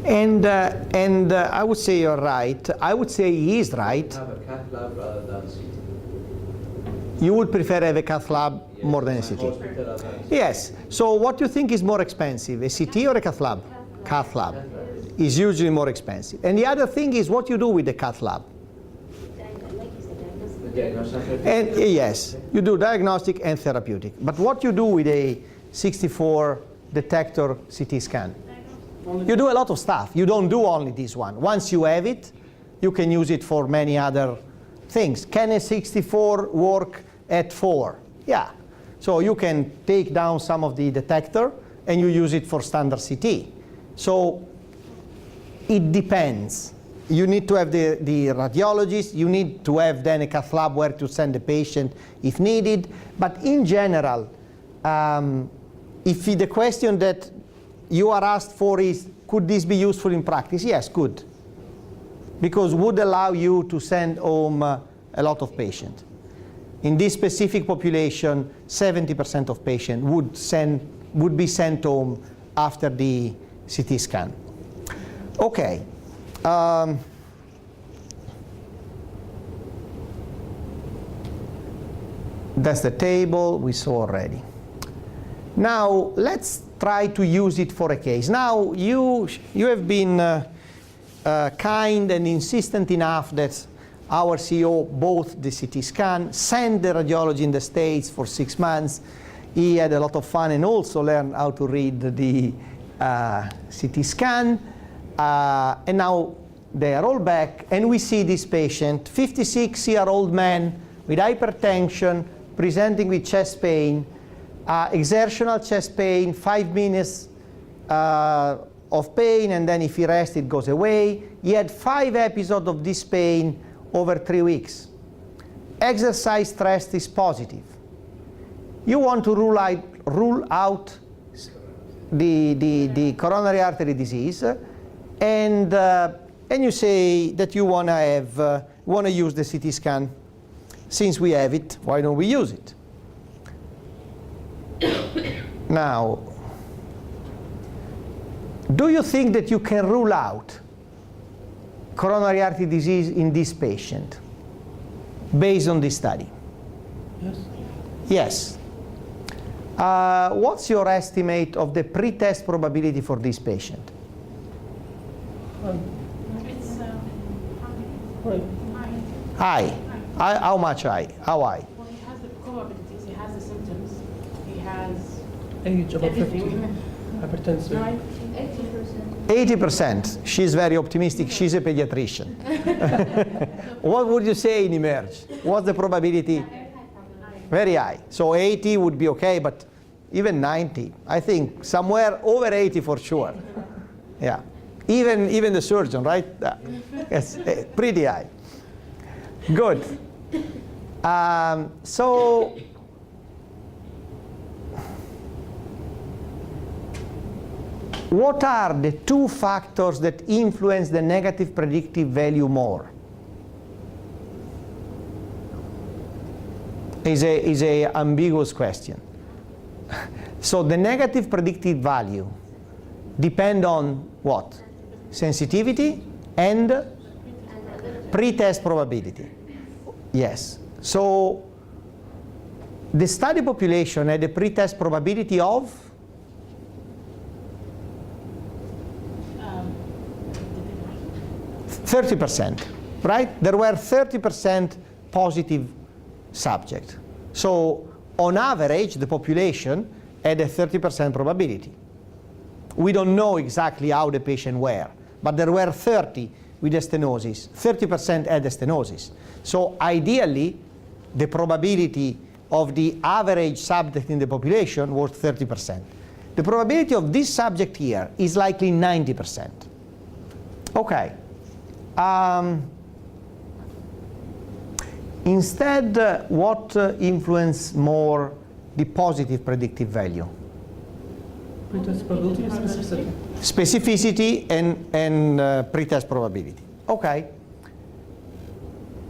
Speaker 1: And I would say you're right. I would say he is right.
Speaker 7: Have a cath lab rather than CT.
Speaker 1: You would prefer have a cath lab more than a CT.
Speaker 7: Hospital advanced.
Speaker 1: Yes. So what do you think is more expensive, a CT or a cath lab? Cath lab is usually more expensive. And the other thing is what you do with the cath lab.
Speaker 6: Like you said, diagnostic.
Speaker 7: The diagnostic.
Speaker 1: And yes, you do diagnostic and therapeutic. But what you do with a 64 detector CT scan? You do a lot of stuff. You don't do only this one. Once you have it, you can use it for many other things. Can a 64 work at 4? Yeah. So you can take down some of the detector and you use it for standard CT. So it depends. You need to have the radiologist. You need to have then a cath lab where to send the patient if needed. But in general, if the question that you are asked for is, could this be useful in practice? Yes, could. Because would allow you to send home a lot of patients. In this specific population, 70% of patients would be sent home after the CT scan. Okay. That's the table we saw already. Now let's try to use it for a case. Now you have been kind and insistent enough that our CEO bought the CT scan, sent the radiology in the States for 6 months. He had a lot of fun and also learned how to read the CT scan. And now they are all back, and we see this patient, 56-year-old man with hypertension, presenting with chest pain, exertional chest pain, 5 minutes of pain, and then if he rests, it goes away. He had 5 episodes of this pain over 3 weeks. Exercise stress is positive. You want to rule out the coronary artery disease, and you say that you want to use the CT scan. Since we have it, why don't we use it? Now, do you think that you can rule out coronary artery disease in this patient based on this study?
Speaker 5: Yes.
Speaker 1: Yes. What's your estimate of the pre-test probability for this patient?
Speaker 4: It's
Speaker 5: Right.
Speaker 4: high.
Speaker 1: High. How much high? How high?
Speaker 4: Well, he has the comorbidities, he has the symptoms, he has
Speaker 5: Age about 50.
Speaker 4: everything.
Speaker 5: Hypertensive.
Speaker 4: Right?
Speaker 2: 80%.
Speaker 1: 80%. She's very optimistic. She's a pediatrician. What would you say in Emerge? What's the probability? Very high. So 80 would be okay, but even 90. I think somewhere over 80 for sure. Yeah. Even the surgeon, right? Yes, pretty high. Good. So what are the 2 factors that influence the negative predictive value more? Is a ambiguous question. So the negative predictive value depend on what? Sensitivity and pre-test probability. Yes. So the study population had a pre-test probability of 30%, right? There were 30% positive subjects. So on average, the population had a 30% probability. We don't know exactly how the patient were, but there were 30 with a stenosis, 30% had a stenosis. So ideally, the probability of the average subject in the population was 30%. The probability of this subject here is likely 90%. Okay. Instead, what influence more the positive predictive value?
Speaker 5: Pre-test probability and specificity.
Speaker 1: Specificity and pre-test probability. Okay.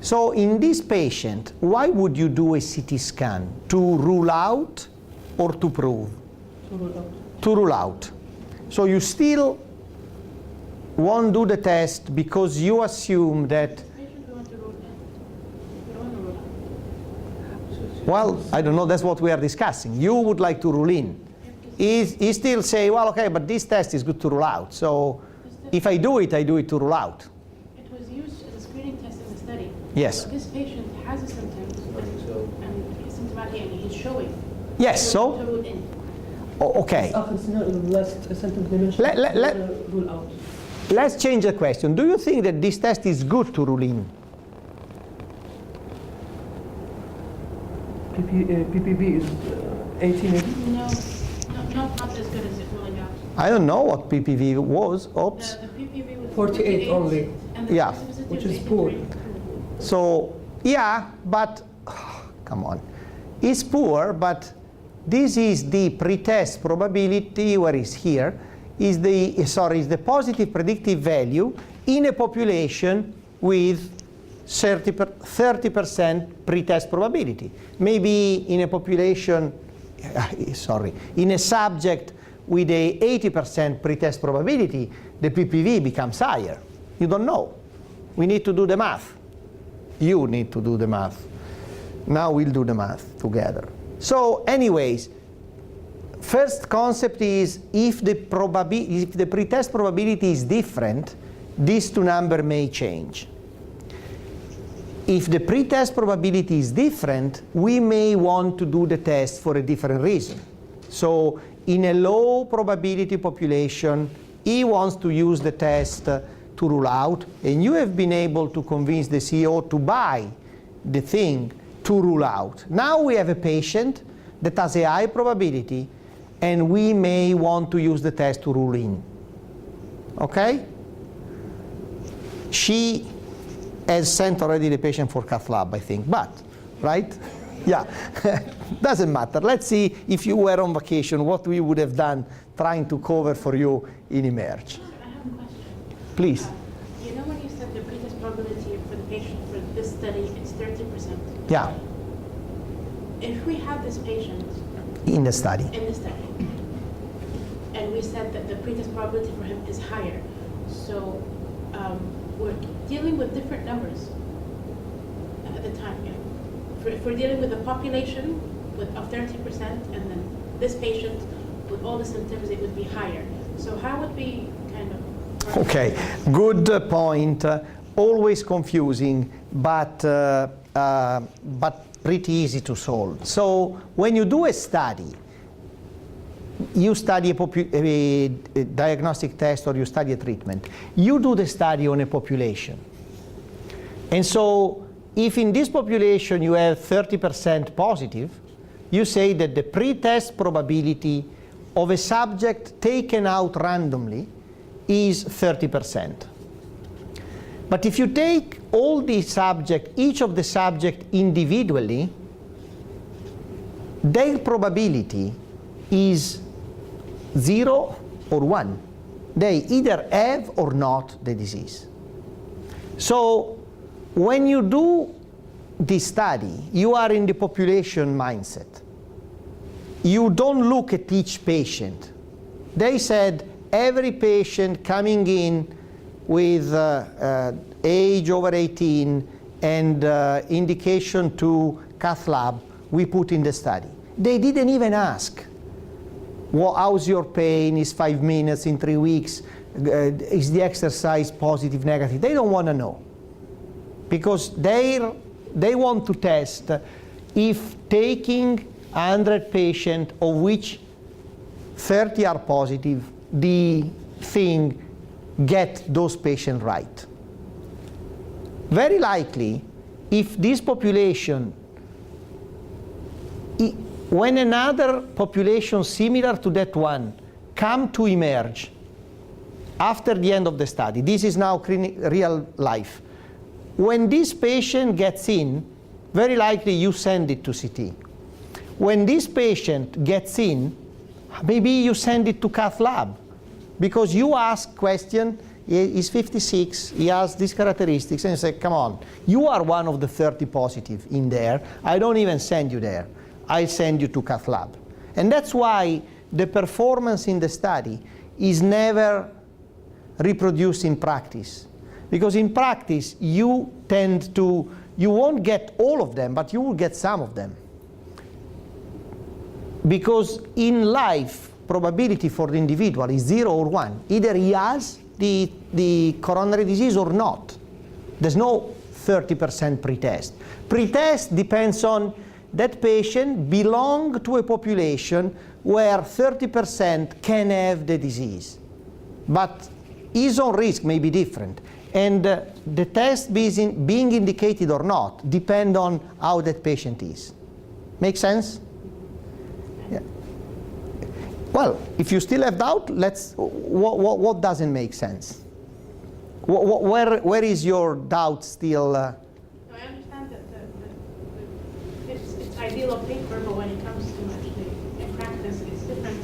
Speaker 1: So in this patient, why would you do a CT scan? To rule out or to prove?
Speaker 5: To rule out.
Speaker 1: To rule out. So you still won't do the test because you assume that,
Speaker 4: Patient we want to rule in. We don't want to rule out.
Speaker 1: well, I don't know, that's what we are discussing. You would like to rule in. He still say, well, okay, but this test is good to rule out. So if I do it to rule out.
Speaker 4: It was used as a screening test in the study.
Speaker 1: Yes.
Speaker 4: But this patient has the symptoms and he's symptomatic and he's showing.
Speaker 1: Yes,
Speaker 4: To
Speaker 1: so,
Speaker 4: rule in.
Speaker 1: okay.
Speaker 5: Often scenario, last sentence they mentioned, rule out.
Speaker 1: Let's change the question. Do you think that this test is good to rule in?
Speaker 5: PPV is 18 maybe?
Speaker 4: No, not as good as it really got.
Speaker 1: I don't know what PPV was. Oops.
Speaker 4: The PPV was
Speaker 5: 48 only.
Speaker 4: and the
Speaker 1: Yeah.
Speaker 4: specificity
Speaker 5: Which
Speaker 4: was
Speaker 5: is poor.
Speaker 4: 83.
Speaker 1: So, yeah, but come on. It's poor, but this is the pretest probability, where is here, is the positive predictive value in a population with 30% pretest probability. Maybe in a population, in a subject with a 80% pretest probability, the PPV becomes higher. You don't know. We need to do the math. You need to do the math. Now we'll do the math together. So anyways, first concept is if the pretest probability is different, these two numbers may change. If the pretest probability is different, we may want to do the test for a different reason. So in a low probability population, he wants to use the test to rule out, and you have been able to convince the CEO to buy the thing to rule out. Now we have a patient that has a high probability, and we may want to use the test to rule in. Okay? She has sent already the patient for cath lab, I think, but, right? Yeah, doesn't matter. Let's see if you were on vacation, what we would have done trying to cover for you in eMERGE.
Speaker 4: I have a question.
Speaker 1: Please.
Speaker 4: You know when you said the pretest probability for the patient for this study is 30%?
Speaker 1: Yeah,
Speaker 4: If we have this patient
Speaker 1: in the study.
Speaker 4: in the study, and we said that the pretest probability for him is higher, so we're dealing with different numbers at the time. Yeah. If we're dealing with a population of 30%, and then this patient with all the symptoms, it would be higher. So how would we kind of...
Speaker 1: Okay, good point. Always confusing, but pretty easy to solve. So when you do a study, you study a diagnostic test or you study a treatment, you do the study on a population. And so if in this population you have 30% positive, you say that the pretest probability of a subject taken out randomly is 30%. But if you take all the subjects, each of the subjects individually, their probability is 0 or 1. They either have or not the disease. So when you do this study, you are in the population mindset. You don't look at each patient. They said every patient coming in with age over 18 and indication to cath lab, we put in the study. They didn't even ask, well, how's your pain, is 5 minutes, in 3 weeks, is the exercise positive, negative? They don't want to know. Because they want to test if taking 100 patients, of which 30 are positive, the thing get those patients right. Very likely, if this population, when another population similar to that one come to eMERGE after the end of the study, this is now real life. When this patient gets in, very likely you send it to CT. When this patient gets in, maybe you send it to cath lab, because you ask question, he's 56, he has these characteristics, and you say, come on, you are one of the 30 positive in there, I don't even send you there, I send you to cath lab. And that's why the performance in the study is never reproduced in practice. Because in practice, you won't get all of them, but you will get some of them. Because in life, probability for the individual is 0 or 1. Either he has the coronary disease or not. There's no 30% pretest. Pretest depends on that patient belong to a population where 30% can have the disease. But his own risk may be different. And the test being indicated or not depend on how that patient is. Make sense? Yeah. Well, if you still have doubt, what doesn't make sense? Where is your doubt still?
Speaker 4: I understand that it's ideal on paper, but when it comes to actually in practice, it's different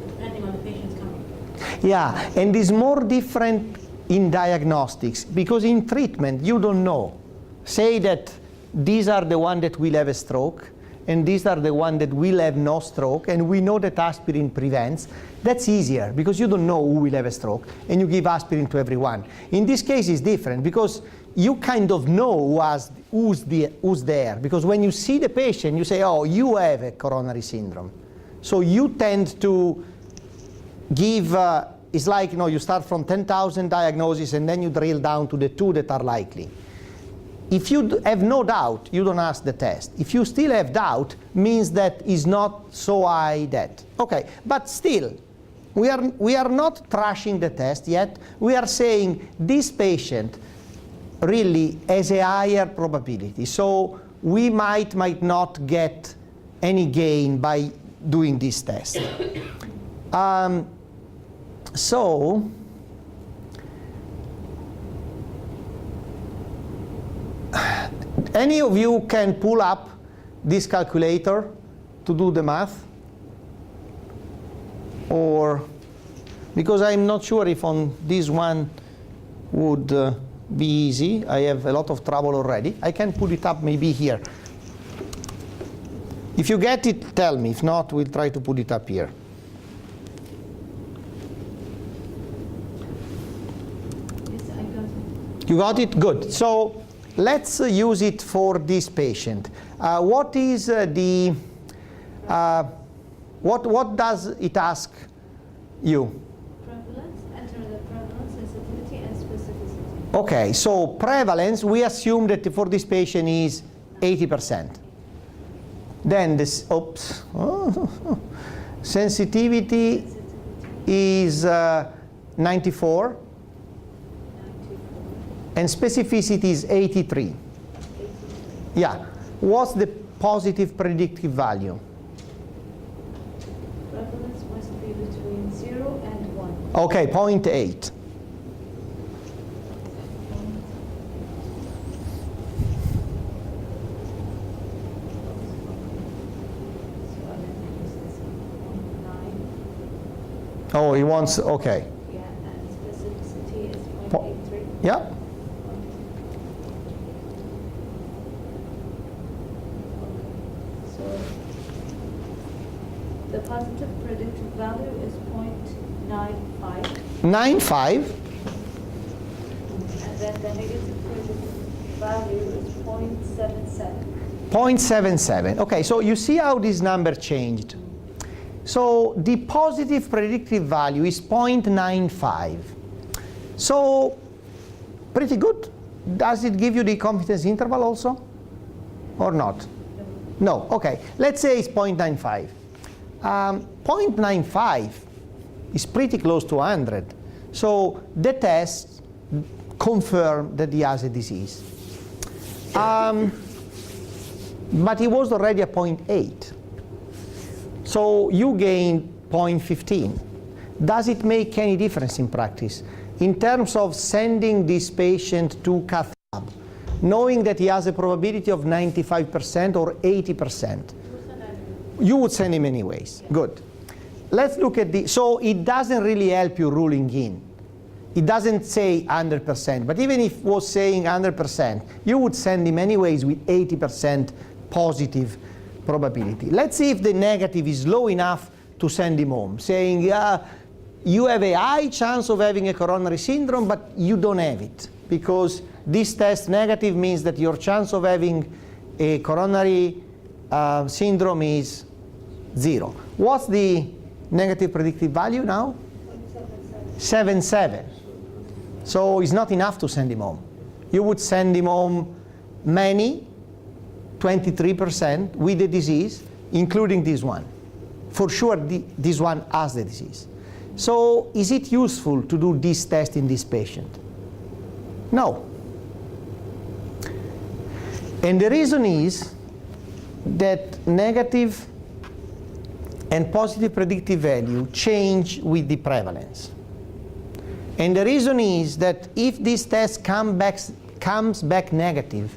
Speaker 4: depending on the patient's coming.
Speaker 1: Yeah, and it's more different in diagnostics, because in treatment you don't know. Say that these are the one that will have a stroke, and these are the one that will have no stroke, and we know that aspirin prevents. That's easier, because you don't know who will have a stroke, and you give aspirin to everyone. In this case, it's different, because you kind of know who's there, because when you see the patient, you say, oh, you have a coronary syndrome. So you tend to give, it's like, you start from 10,000 diagnoses, and then you drill down to the 2 that are likely. If you have no doubt, you don't ask the test. If you still have doubt, means that it's not so high that. Okay, but still, we are not trashing the test yet. We are saying this patient really has a higher probability. So we might not get any gain by doing this test. So, any of you can pull up this calculator to do the math? Or, because I'm not sure if on this one would be easy. I have a lot of trouble already. I can put it up maybe here. If you get it, tell me. If not, we'll try to put it up here.
Speaker 2: Yes, I got it.
Speaker 1: You got it? Good. So let's use it for this patient. What is what does it ask you?
Speaker 2: Prevalence, enter the prevalence, sensitivity, and specificity.
Speaker 1: Okay, so prevalence, we assume that for this patient is 80%. Then this, sensitivity is 94. And specificity is 83. Yeah. What's the positive predictive value?
Speaker 2: Prevalence must be between 0 and 1.
Speaker 1: Okay, 0.8.
Speaker 2: So I think this is 0.9.
Speaker 1: Oh, he wants, okay.
Speaker 2: Yeah, and specificity is
Speaker 1: Po-
Speaker 2: 0.83.
Speaker 1: Yeah.
Speaker 2: So the positive predictive value is 0.95,
Speaker 1: 9.5.
Speaker 2: and then the negative predictive value is 0.77.
Speaker 1: 0.77. Okay, so you see how this number changed. So the positive predictive value is 0.95. So pretty good. Does it give you the confidence interval also? Or not? No. Okay. Let's say it's 0.95. 0.95 is pretty close to 100. So the test confirmed that he has a disease. But he was already at 0.8. So you gain 0.15. Does it make any difference in practice? In terms of sending this patient to cath lab, knowing that he has a probability of 95% or 80%, you would send him anyways. Good. Let's look at the, so it doesn't really help you ruling in. It doesn't say 100%, but even if it was saying 100%, you would send him anyways with 80% positive probability. Let's see if the negative is low enough to send him home, saying, you have a high chance of having a coronary syndrome, but you don't have it, because this test negative means that your chance of having a coronary syndrome is 0. What's the negative predictive value now? 7.7. So it's not enough to send him home. You would send him home many, 23% with the disease, including this one. For sure, this one has the disease. So is it useful to do this test in this patient? No. And the reason is that negative and positive predictive value change with the prevalence. And the reason is that if this test comes back negative,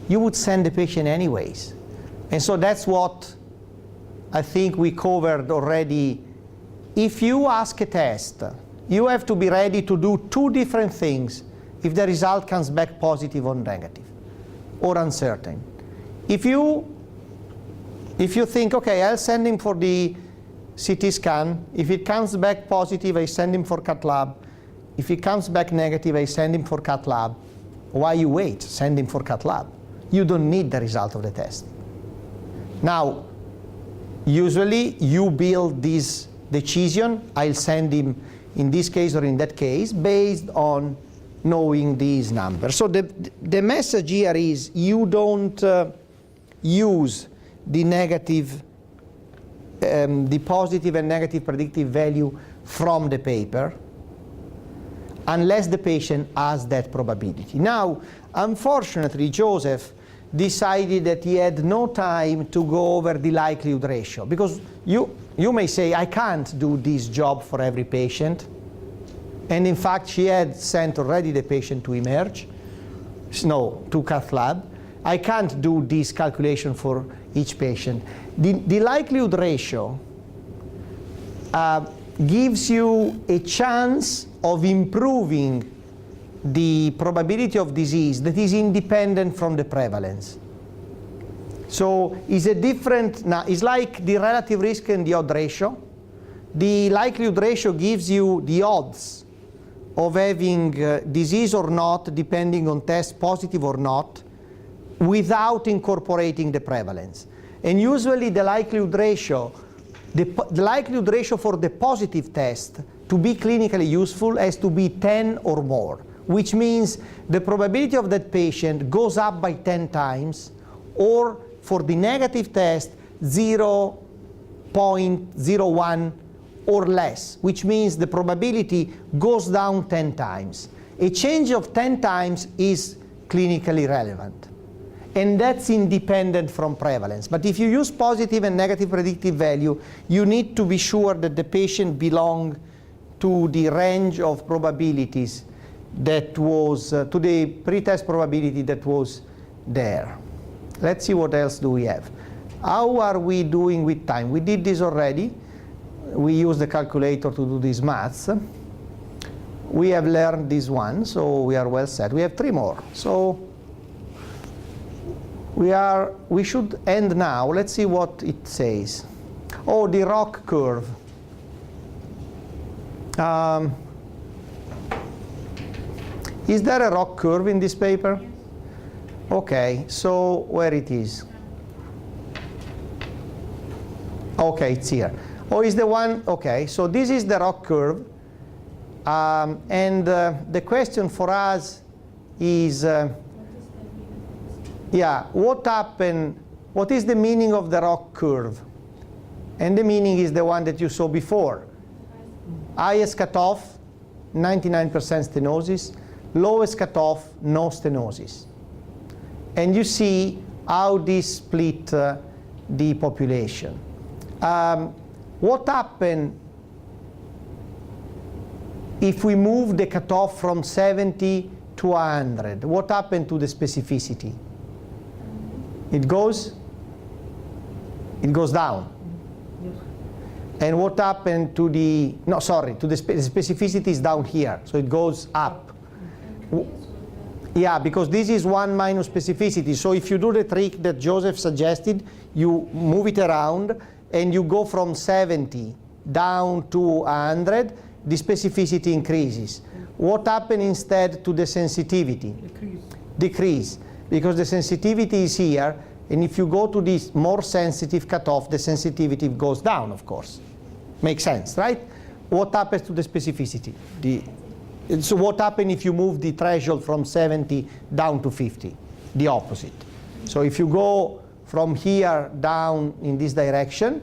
Speaker 1: you would send the patient anyways. And so that's what I think we covered already. If you ask a test, you have to be ready to do two different things if the result comes back positive or negative, or uncertain. If you think, okay, I'll send him for the CT scan. If it comes back positive, I send him for cath lab. If it comes back negative, I send him for cath lab. Why you wait? Send him for cath lab. You don't need the result of the test. Now, usually you build this decision, I'll send him in this case or in that case, based on knowing these numbers. So the message here is you don't use the negative, the positive and negative predictive value from the paper unless the patient has that probability. Now, unfortunately, Joseph decided that he had no time to go over the likelihood ratio, because you may say, I can't do this job for every patient. And in fact, she had sent already the patient to emerge, no, to cath lab. I can't do this calculation for each patient. The likelihood ratio gives you a chance of improving the probability of disease that is independent from the prevalence. So it's a different, now it's like the relative risk and the odd ratio. The likelihood ratio gives you the odds of having disease or not, depending on test positive or not, without incorporating the prevalence. And usually the likelihood ratio, the likelihood ratio for the positive test to be clinically useful has to be 10 or more, which means the probability of that patient goes up by 10 times, or for the negative test, 0.01 or less, which means the probability goes down 10 times. A change of 10 times is clinically relevant. And that's independent from prevalence. But if you use positive and negative predictive value, you need to be sure that the patient belongs to the range of probabilities that was, to the pretest probability that was there. Let's see what else do we have. How are we doing with time? We did this already. We use the calculator to do these maths. We have learned this one, so we are well set. We have 3 more. So we should end now. Let's see what it says. Oh, the ROC curve. Is there a ROC curve in this paper?
Speaker 4: Yes.
Speaker 1: Okay, so where it is? Okay, it's here. Oh, is the one, okay, so this is the ROC curve. And the question for us is, what happened, what is the meaning of the ROC curve? And the meaning is the one that you saw before. Highest cutoff, 99% stenosis. Lowest cutoff, no stenosis. And you see how this split the population. What happened if we move the cutoff from 70 to 100? What happened to the specificity? It goes down.
Speaker 5: Yes.
Speaker 1: And what happened to the, no, sorry, to the specificity is down here, so it goes up. Yeah, because this is 1 minus specificity. So if you do the trick that Joseph suggested, you move it around and you go from 70 down to 100, the specificity increases. What happened instead to the sensitivity? Decrease. Because the sensitivity is here, and if you go to this more sensitive cutoff, the sensitivity goes down, of course. Makes sense, right? What happens to the specificity? So what happens if you move the threshold from 70 down to 50? The opposite. So if you go from here down in this direction,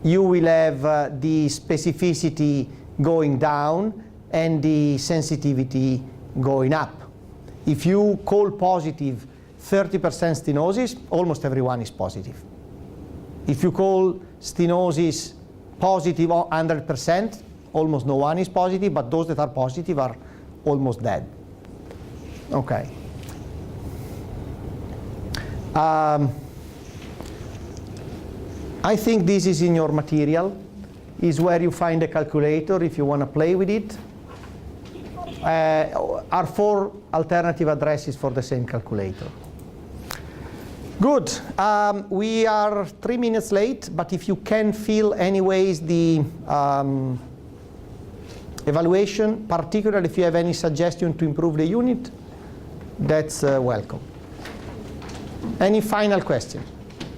Speaker 1: you will have the specificity going down and the sensitivity going up. If you call positive 30% stenosis, almost everyone is positive. If you call stenosis positive 100%, almost no one is positive, but those that are positive are almost dead. Okay. I think this is in your material, is where you find a calculator if you want to play with it. Are 4 alternative addresses for the same calculator. Good. We are 3 minutes late, but if you can fill anyways the evaluation, particularly if you have any suggestion to improve the unit, that's welcome. Any final question?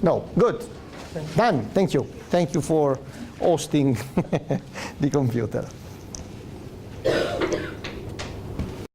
Speaker 1: No. Good. Done. Thank you. Thank you for hosting the computer.